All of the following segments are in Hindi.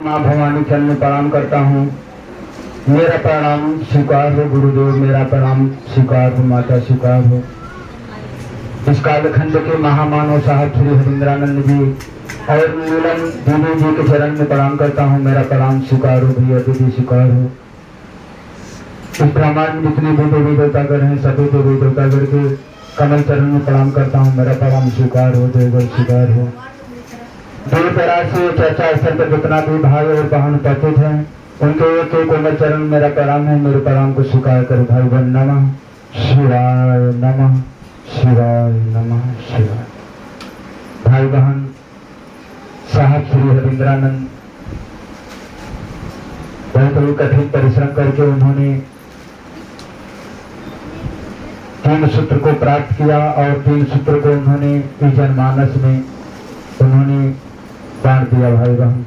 माँ भवानी चरण में प्रणाम करता हूँ। मेरा प्रणाम स्वीकार हो गुरुदेव, मेरा प्रणाम स्वीकार हो माता, स्वीकार हो। इस कालखंड के महामानव साहब श्री हरिंद्रानंद जी और नीलम दीदी जी के चरण में प्रणाम करता हूँ। मेरा प्रणाम स्वीकार हो भैया, दीदी स्वीकार हो। इस ब्रह्मांड में जितने भी देवी देवतागण हैं सभी देवी देवतागण के कमल चरण में प्रणाम करता हूँ। मेरा प्रणाम स्वीकार हो, देवगण स्वीकार हो। दूर दराज से चर्चा स्थल पर जितना भी भाई और बहन उपस्थित हैं उनके एक एक कोमल चरण मेरा प्रणाम है। मेरे प्रणाम को स्वीकार करो भाई बहन। नमः शिवाय, नमः शिवाय, नमः शिवाय। भाई बहन साहब श्री हरिंद्रानंद बहुत ही कठिन परिश्रम करके उन्होंने 3 सूत्र को प्राप्त किया और 3 सूत्र को उन्होंने जनमानस में उन्होंने बांट दिया। भाई बहन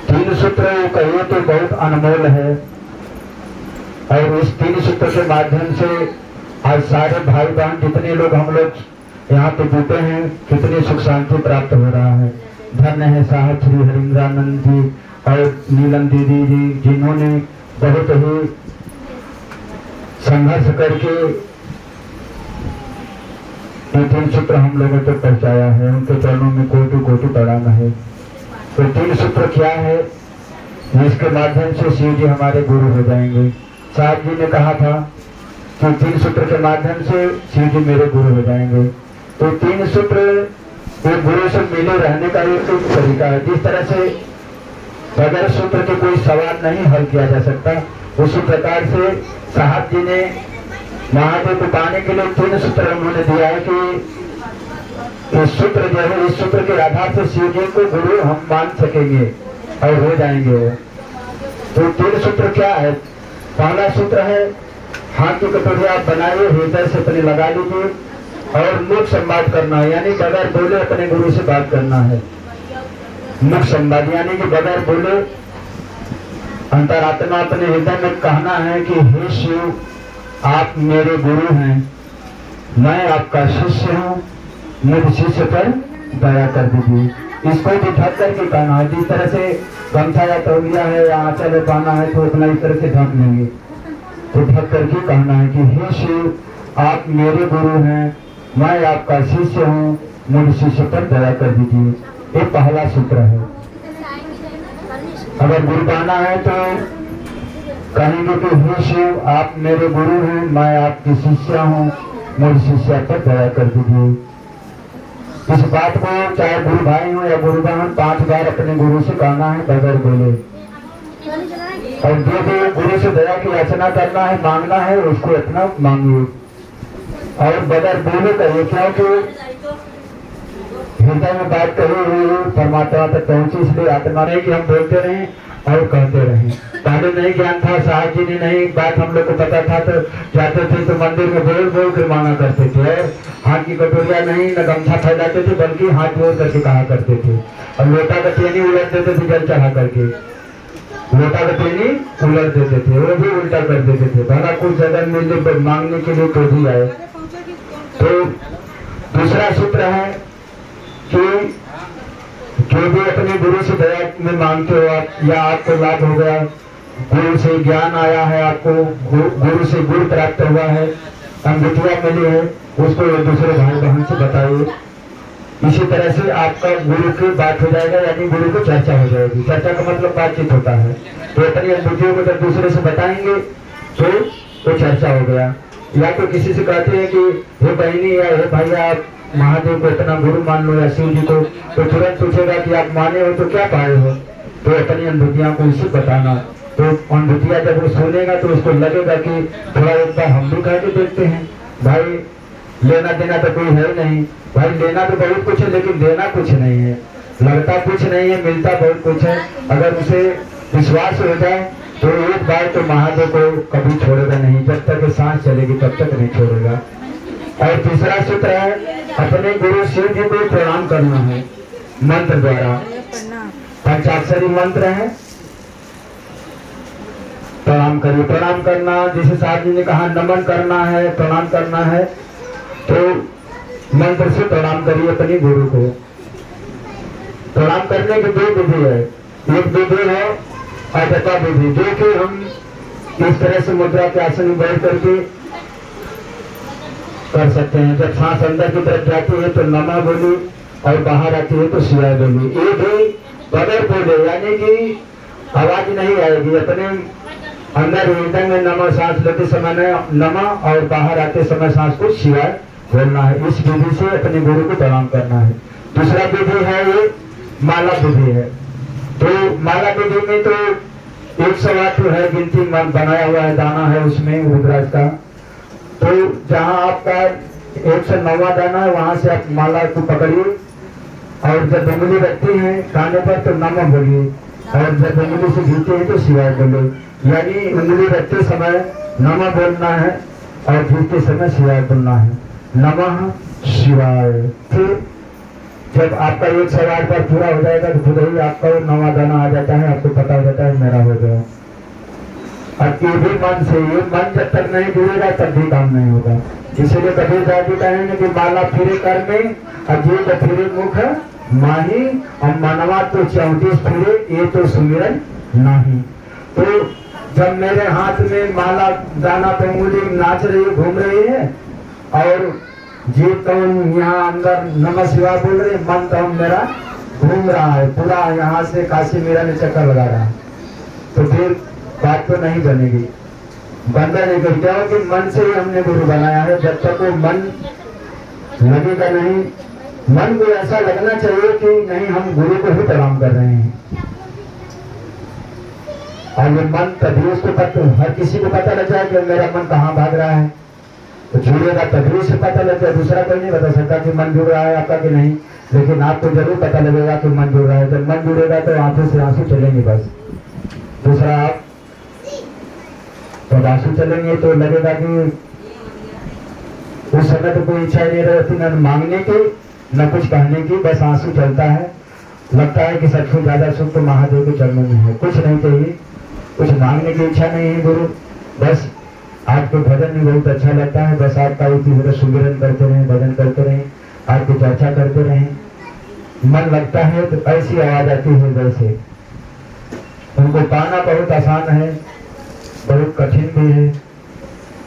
3 सूत्र कहिए तो बहुत अनमोल है और इस 3 सूत्र के माध्यम से आज सारे भाई बहन जितने लोग हम लोग यहाँ पे जुटे हैं कितनी सुख शांति प्राप्त हो रहा है। धन्य है साहब श्री हरिंद्रानंद जी और नीलम दीदी जी जिन्होंने बहुत ही संघर्ष करके 3 सूत्र हम लोगों तक पहुंचाया है। उनके चरणों में कोटि कोटि प्रणाम है। तो 3 सूत्र क्या है जिसके माध्यम से शिव जी हमारे गुरु हो जाएंगे। साहब जी ने कहा था कि 3 सूत्र के माध्यम से शिव जी मेरे गुरु हो जाएंगे। तो 3 सूत्र एक गुरु से मिले रहने का एक तरीका है। जिस तरह से बगैर सूत्र के कोई सवाल नहीं हल किया जा सकता, उसी प्रकार से साहब जी ने महादेव को पाने के लिए 3 सूत्र उन्होंने दिया है कि इस सूत्र जो है इस सूत्र के आधार से शिव जी को गुरु हम मान सकेंगे और हो जाएंगे वो। तो 3 सूत्र क्या है? पहला सूत्र है हाथ की कटोरी आप बनाइए, हृदय से अपने लगा लीजिए और मुख संवाद करना है, यानी बगैर बोले अपने गुरु से बात करना है। मुख संवाद यानी कि बगैर बोले अंतरात्मा अपने हृदय में कहना है कि हे शिव आप मेरे गुरु हैं, मैं आपका शिष्य हूँ, मेरे शिष्य पर दया कर दीजिए। इसको भी ढक करके कहना है। जिस तरह से गमछा या तौलिया है या आंचल पाना है तो अपना इस तरह से ढक लेंगे। तो ढक करके कहना है कि हे शिव आप मेरे गुरु हैं, मैं आपका शिष्य हूँ, मेरे शिष्य पर दया कर दीजिए। ये पहला सूत्र है। अगर गुरु पाना है तो कहेंगे कि हे शिव आप मेरे गुरु हैं, मैं आपकी शिष्य हूँ, मेरे शिष्य पर दया कर दीजिए। इस बात को चाहे गुरु भाई हो या गुरु बहन 5 बार अपने गुरु से कहना है बगैर बोले। और जो भी गुरु से दया की याचना करना है, मांगना है, उसको इतना मांगिए और बगैर बोले कहिए। क्योंकि हृदय में बात कही हुई परमात्मा तक पहुंची, इसलिए आत्मा नहीं कि हम बोलते रहें और कहते रहें। पहले नहीं ज्ञान था, साहब जी ने नहीं बात हम लोग को पता था तो जाते थे तो मंदिर में बोल बोल कर मांगा करते थे। हाथ की कटोरिया नहीं न गमछा फैलाते थे बल्कि हाथ जोड़ करके कहा करते थे। और लोटा का तेनी उलट देते थे जल चढ़ा करके, लोटा का तेनी उलट देते थे, वो भी उल्टा कर देते थे। भला कुछ जगह मिल मांगने के लिए तो भी आए। तो दूसरा सूत्र है कि जो भी अपने गुरु से दया में मांगते हो आप, या आपको लाभ हो गया, गुरु से ज्ञान आया है, आपको गुरु से गुरु प्राप्त हुआ है, अंगूठियां मिली है, उसको एक दूसरे भाई बहन से बताइए। इसी तरह से आपका गुरु की बात हो जाएगा, यानी गुरु को चर्चा हो जाएगी। चर्चा का मतलब बातचीत होता है। तो अपनी अंगूठियों को जब दूसरे से बताएंगे तो वो चर्चा हो गया। या तो किसी से कहते हैं कि हे बहनी या हे भाई आप महादेव को इतना गुरु मान लो या शिव जी को, तो तुरंत पूछेगा कि आप माने हो तो क्या पाए हो। तो अपनी अनुभूतियां को उसे बताना। तो अनुभूतियां जब वो सुनेगा तो उसको लगेगा कि थोड़ा एक बार हम भी कह के देखते हैं। भाई लेना देना तो कोई है नहीं, भाई लेना तो बहुत कुछ है लेकिन देना कुछ नहीं है, लगता कुछ नहीं है, मिलता बहुत कुछ है। अगर उसे विश्वास हो जाए तो एक बार तो महादेव को कभी छोड़ेगा नहीं, जब तक सांस चलेगी तब तक नहीं छोड़ेगा। और तीसरा सूत्र है अपने गुरु शिव जी को प्रणाम करना है मंत्र द्वारा। पंचाक्षरी मंत्र है, प्रणाम करिए। प्रणाम करना जैसे साहब जी ने कहा नमन करना है, प्रणाम करना है, तो मंत्र से प्रणाम करिए अपने गुरु को। प्रणाम करने की दो विधि है। एक विधि है आटका विधि, जो कि हम इस तरह से मुद्रा के आसन में बैठ करके कर सकते हैं। जब सांस अंदर की तरफ जाती है तो नमः बोली और बाहर आती है तो शिवाय बोली। ये भी बगैर बोले, यानी कि आवाज नहीं आएगी, अपने अंदर हृदय में नमः सांस लेते समय नमः और बाहर आते समय सांस को शिवाय बोलना है। इस विधि से अपने गुरु को प्रणाम करना है। दूसरा विधि है ये माला विधि है। तो माला विधि में तो 108 है गिनती बनाया हुआ है, दाना है उसमें रुद्राज का। तो जहाँ आपका 109वां दाना है वहां से आप माला को पकड़िए और जब उंगली रखती है काने पर तो नमः बोलिए और जब उंगली से घीते हैं तो शिवाय बोलिए। यानी उंगली रखते समय नमः बोलना है और घीते समय शिवाय बोलना है, नमः शिवाय। फिर जब आपका 108 बार पूरा हो जाएगा तो खुद ही आपका 9वां दाना आ जाता है, आपको पता हो जाता है मेरा हो गया। और ये भी मन से, ये मन जब तक नहीं जुड़ेगा तब भी काम नहीं होगा। इसलिए कबीर साहब जी कहेंगे कि माला फिरे कर में अजीत फिरे मुख माही और मनवा तो 34 फिरे, ये तो सुमिरन नहीं। तो जब मेरे हाथ में माला दाना पे उंगली नाच रही है, घूम रही है और जी तो यहाँ अंदर नमः शिवाय बोल रहे, मन तो मेरा घूम रहा है पूरा, यहाँ से काशी मेरा ने चक्कर लगा रहा है, तो फिर बात तो नहीं बनेगी, बंदा नहीं कर क्या कि मन से ही हमने गुरु बनाया है। जब तक वो मन लगेगा नहीं, मन को ऐसा लगना चाहिए कि नहीं हम गुरु को ही प्रणाम कर रहे हैं। और ये मन तभी उसको पता, हर किसी को पता लग जाए कि मेरा मन कहाँ भाग रहा है, तो जुड़ेगा तभी उसे पता लग जाए। दूसरा कोई नहीं बता सकता कि मन जुड़ रहा है आपका कि नहीं, लेकिन आपको जरूर पता लगेगा कि मन जुड़ रहा है। जब मन जुड़ेगा तो आंखों से आंसू चलेंगे बस। दूसरा आप जब आंसू चलेंगे तो लगेगा कि उस समय तो कोई इच्छा नहीं रहती न मांगने की न कुछ कहने की, बस आंसू चलता है। लगता है कि सबसे ज्यादा सुख तो महादेव के चरणों में है, कुछ नहीं चाहिए, कुछ मांगने की इच्छा नहीं है गुरु। बस आपको भजन भी बहुत अच्छा लगता है, बस आपका एक सुमिरन करते रहे, भजन करते रहे, आपकी चर्चा करते रहे, मन लगता है तो ऐसी आवाज आती है जैसे। उनको पाना बहुत आसान है, बहुत कठिन भी है,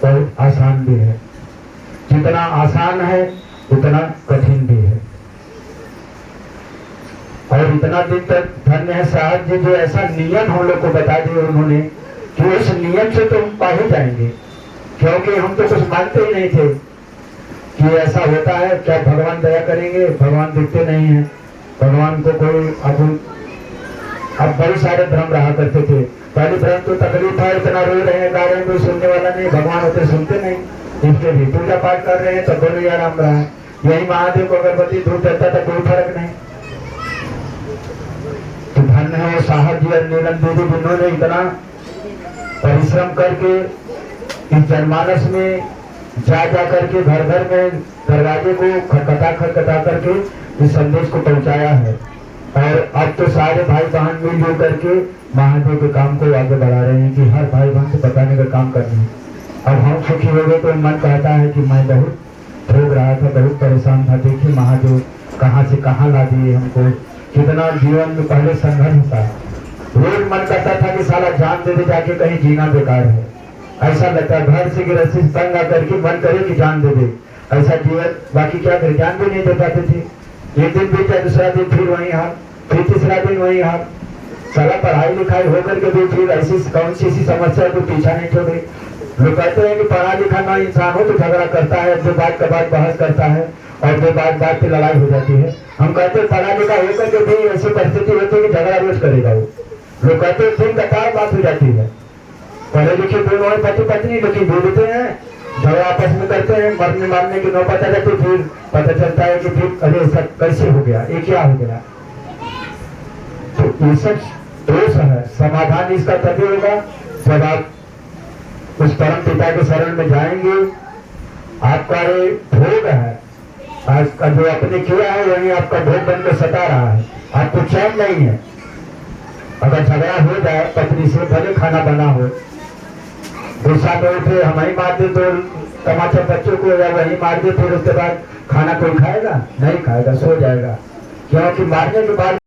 बहुत आसान भी है। जितना आसान है उतना कठिन भी है। और इतना दिन तक धन्य है साहब जी जो ऐसा नियम हम लोग को बता दिए उन्होंने कि उस नियम से तो हम पा ही जाएंगे, क्योंकि हम तो कुछ मानते ही नहीं थे कि ऐसा होता है। क्या भगवान दया करेंगे? भगवान दिखते नहीं है, भगवान को कोई अब बहुत सारे भ्रम रहा करते थे। पहले भ्रम तो तकलीफ है, इतना रो रहे हैं, गा रहे हैं, कोई सुनने वाला नहीं, भगवान होते सुनते नहीं, इसके भी पूजा पाठ कर रहे हैं तब दोनों यार आराम रहा है। यही महादेव को अगरबत्ती धूप देता था, कोई फर्क नहीं। तो धन्य है वो साहब जी और नीलम दीदी जिन्होंने इतना परिश्रम करके इस जनमानस में जा करके घर घर में दरवाजे को खटखटा करके इस संदेश को पहुंचाया है। और अब तो सारे भाई बहन मिलजुल करके महादेव के काम को आगे बढ़ा रहे हैं कि हर भाई बहन से बताने का काम करना है। अब हम सुखी हो गए तो मन कहता है कि मैं बहुत भोग रहा था, बहुत परेशान था, देखिए महादेव कहाँ से कहाँ ला दिए हमको। कितना जीवन में पहले संघर्ष था, रोज मन करता था कि साला जान दे दे जाके, कहीं जीना बेकार है, ऐसा लगता है। घर से गृहस्थी तंग आकर के मन करे कि जान दे दे, ऐसा जीवन। बाकी क्या करे, जान भी नहीं दे पाते थे। एक दिन बीता, दूसरा दिन फिर वही हाल, फिर तीसरा दिन वही हाल। साला पढ़ाई लिखाई होकर के भी फिर ऐसी कौन सी ऐसी समस्या को पीछा नहीं छोड़े। लोग कहते हैं कि पढ़ा लिखा ना इंसान हो तो झगड़ा करता है, जो बात का बात बहस करता है और जो बात बात पे लड़ाई हो जाती है। हम कहते हैं पढ़ा लिखा होकर के भी ऐसी परिस्थिति होती है कि झगड़ा रोज करेगा वो। लोग कहते हैं दिन कतार बात हो जाती है, पढ़े लिखे दोनों पति पत्नी लेकिन बोलते हैं, झगड़ा आपस में करते हैं, मरने मारने की नौबत आ जाती, फिर पता चलता है कि फिर अरे सब कैसे हो गया, ये क्या हो गया। तो ये सब दोष है। समाधान इसका तभी होगा जब आप उस परम पिता के शरण में जाएंगे। आपका ये भोग है, आज का जो आपने किया है वही आपका भोग बनकर सता रहा है, आपको चैन नहीं है। अगर झगड़ा हो जाए पत्नी से, भले खाना बना हो, गुस्सा में उठे हम ही मार दे तो तमाचा बच्चों को, या वही मार दे, फिर उसके बाद खाना कोई खाएगा नहीं, खाएगा, सो जाएगा। क्योंकि मारने के बाद